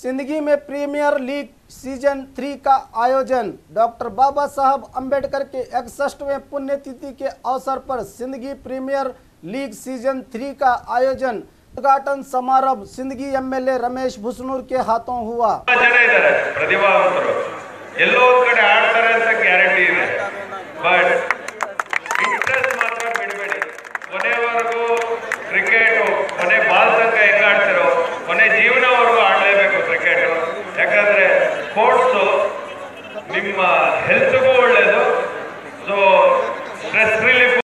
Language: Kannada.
सिंदगी में प्रीमियर लीग सीजन 3 का आयोजन। डॉक्टर बाबा साहब अंबेडकर के 61वें पुण्यतिथि के अवसर पर सिंदगी प्रीमियर लीग सीजन 3 का आयोजन। उद्घाटन समारोह सिंदगी एमएलए रमेश भुसनूर के हाथों हुआ। प्रतिभावंतರು ಎಲ್ಲೋ ಒಂದು ಕಡೆ ಆಡ್ತಾರೆ ಅಂತ ಗ್ಯಾರಂಟಿ ಇದೆ, ಬಟ್ ಇಂಟ್ರೆಸ್ಟ್ ಮಾತ್ರ ಬಿಡಬೇಡಿ. ಕೊನೆವರೆಗೂ ಕ್ರಿಕೆಟ್ ಕೊನೆ ಬಾಲ್ ತನಕ ಹೆಂಗ್ ಆಡ್ತಿರೋ ಕೊನೆ ಜೀವನವರೆಗೂ ಆಡಲೇಬೇಕು ಕ್ರಿಕೆಟ್. ಯಾಕಂದ್ರೆ ಸ್ಪೋರ್ಟ್ಸು ನಿಮ್ಮ ಹೆಲ್ತ್ಗೂ ಒಳ್ಳೇದು, ಸೊ ಸ್ಟ್ರೆಸ್ ರಿಲೀಫ್